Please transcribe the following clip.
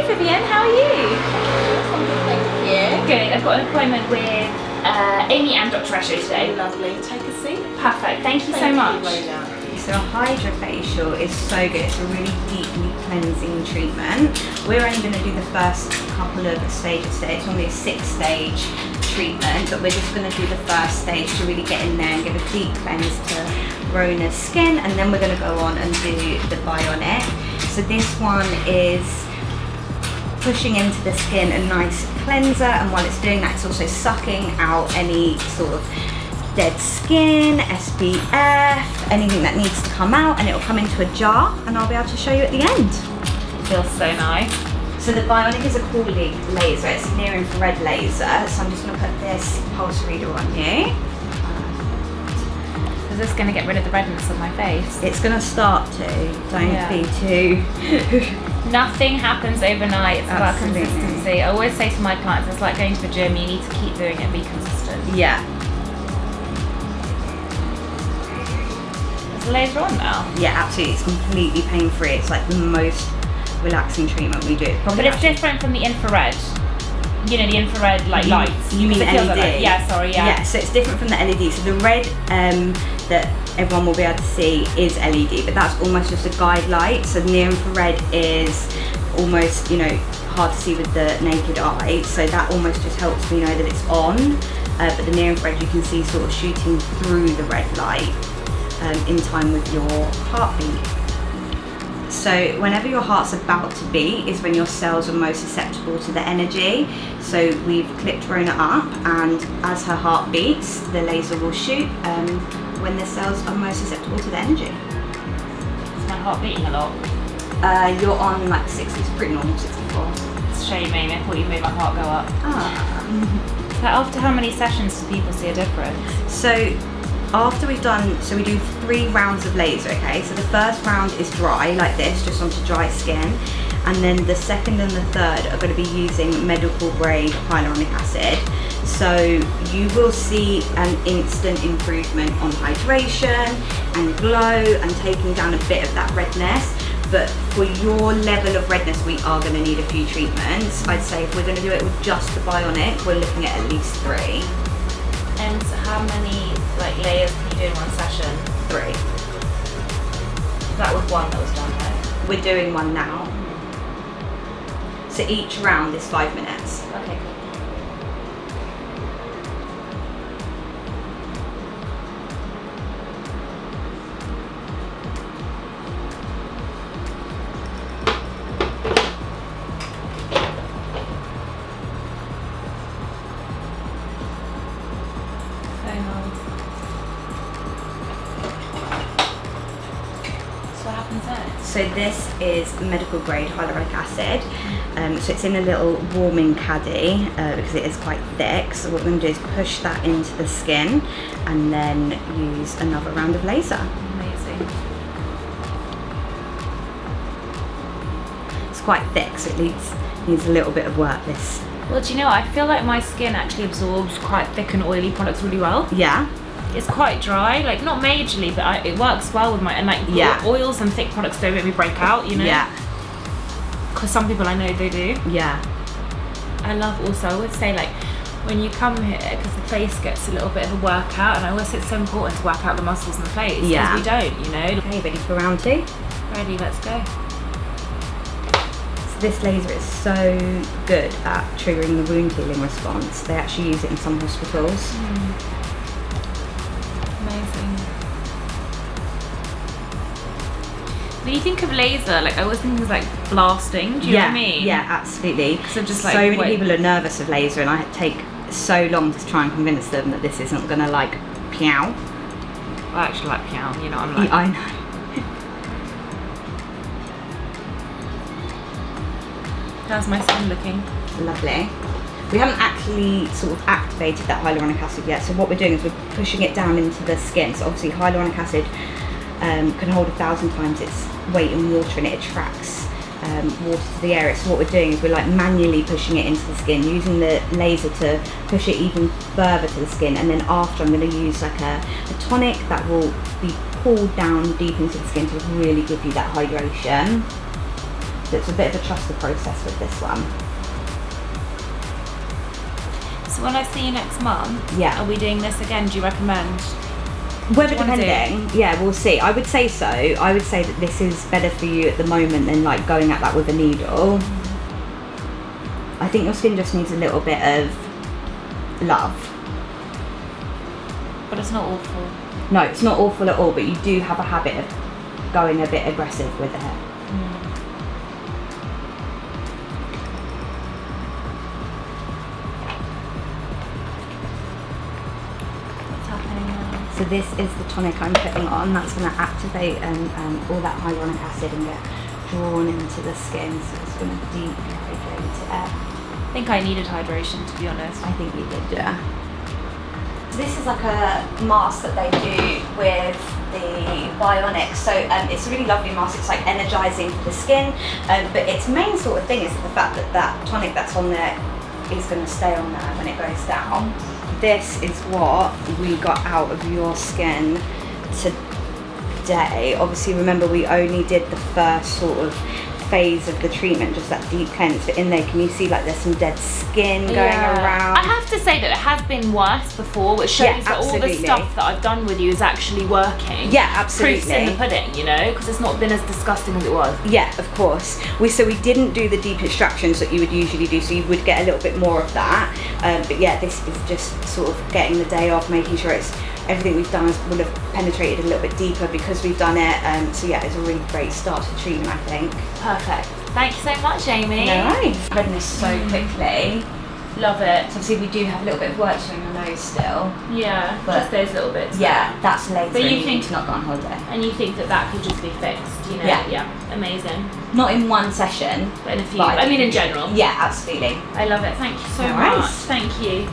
Hey Vivian, how are you? I'm good, thank you. Good, I've got an appointment with Amy and Dr Esho today. Lovely. Take a seat. Perfect, thank you so much. So Hydrafacial is so good. It's a really deeply cleansing treatment. We're only going to do the first couple of stages today. It's only a 6-stage treatment, but we're just going to do the first stage to really get in there and give a deep cleanse to Rhona's skin, and then we're going to go on and do the bionic. So this one is pushing into the skin a nice cleanser, and while it's doing that, it's also sucking out any sort of dead skin, SPF, anything that needs to come out, and it will come into a jar, and I'll be able to show you at the end. It feels so nice. So the bionic is a cooling laser, it's a near infrared laser, so I'm just going to put this pulse reader on you. Is this going to get rid of the redness on my face? It's going to start to, don't be too... Nothing happens overnight, it's about Absolutely. consistency. I always say to my clients, it's like going to the gym, you need to keep doing it, be consistent. Yeah. Is the laser on now? Yeah, absolutely. It's completely pain-free. It's like the most relaxing treatment we do. But it's different from the infrared. You know, the infrared lights. You mean LED? Yeah, sorry, yeah. Yeah, so it's different from the LED. So the red that everyone will be able to see is LED, but that's almost just a guide light. So near infrared is almost, you know, hard to see with the naked eye. So that almost just helps me know that it's on. But the near infrared you can see sort of shooting through the red light in time with your heartbeat. So whenever your heart's about to beat is when your cells are most susceptible to the energy. So we've clipped Rhona up, and as her heart beats, the laser will shoot when the cells are most susceptible to the energy. Is my heart beating a lot? You're on like 60, it's pretty normal, 64. It's a shame, Amy, I thought you made my heart go up. Ah. So after how many sessions do people see a difference? So after we've done, so we do 3 rounds of laser, okay? So the first round is dry, like this, just onto dry skin. And then the second and the third are going to be using medical grade hyaluronic acid. So you will see an instant improvement on hydration and glow and taking down a bit of that redness. But for your level of redness, we are going to need a few treatments. I'd say if we're going to do it with just the bionic, we're looking at least 3. And how many layers can you do in one session? 3. That was one that was done, right? We're doing one now. So each round is 5 minutes. Okay, cool. So this is medical grade hyaluronic acid. So it's in a little warming caddy because it is quite thick. So what we're going to do is push that into the skin and then use another round of laser. Amazing. It's quite thick, so it needs a little bit of work. This. Well, do you know, I feel like my skin actually absorbs quite thick and oily products really well. Yeah. It's quite dry, like not majorly, but it works well with my, and like oils and thick products don't make me break out, you know? Yeah. Because some people I know they do. Yeah. I love also, I would say like, when you come here, because the face gets a little bit of a workout, and I always say it's so important to work out the muscles in the face. Yeah. Because we don't, you know? Okay, ready for round 2? Ready, let's go. So this laser is so good at triggering the wound healing response. They actually use it in some hospitals. Amazing. When you think of laser, like I always think of like blasting. Do you know what I mean? Yeah, absolutely. So just like so many people are nervous of laser, and I take so long to try and convince them that this isn't gonna like peow. I actually like piano, you know. I'm like. Yeah, I know. How's my skin looking? Lovely. We haven't actually sort of activated that hyaluronic acid yet, so what we're doing is we're pushing it down into the skin. So obviously hyaluronic acid can hold 1,000 times its weight in water, and it attracts water to the area. So what we're doing is we're like manually pushing it into the skin, using the laser to push it even further to the skin, and then after I'm going to use like a tonic that will be pulled down deep into the skin to really give you that hydration. So it's a bit of a trust the process with this one. So when I see you next month, Yeah. are we doing this again? Do you recommend? Weather Do you wanna depending, yeah, we'll see. I would say so. I would say that this is better for you at the moment than like going at that with a needle. I think your skin just needs a little bit of love. But it's not awful. No, it's not awful at all, but you do have a habit of going a bit aggressive with it. What's happening now? So this is the tonic I'm putting on. That's going to activate all that hyaluronic acid and get drawn into the skin. So it's going to deeply hydrate it. I think I needed hydration, to be honest. I think you did, yeah. This is like a mask that they do with the Bionic. So it's a really lovely mask. It's like energizing for the skin. But its main sort of thing is the fact that that tonic that's on there is going to stay on there when it goes down. This is what we got out of your skin today. Obviously, remember we only did the first sort of phase of the treatment, just that deep cleanse. But in there, can you see like there's some dead skin going around? I have to say that it has been worse before, which shows that all the stuff that I've done with you is actually working. Yeah, absolutely. Proof's in the pudding, you know, because it's not been as disgusting as it was. Yeah, of course. We didn't do the deep extractions that you would usually do, so you would get a little bit more of that. But yeah, this is just sort of getting the day off, making sure it's everything we've done will have penetrated a little bit deeper because we've done it. So yeah, it's a really great start to treatment, I think. Perfect. Thank you so much, Amy. No worries. Redness so quickly. Love it. So obviously we do have a little bit of work to do on your nose still. Yeah, But just those little bits. Yeah, that's later. But you need think- to not go on holiday. And you think that that could just be fixed, you know? Yeah. Amazing. Not in one session. But in a few, But I mean in general. Yeah, absolutely. I love it. Thank you so No much. worries. Thank you.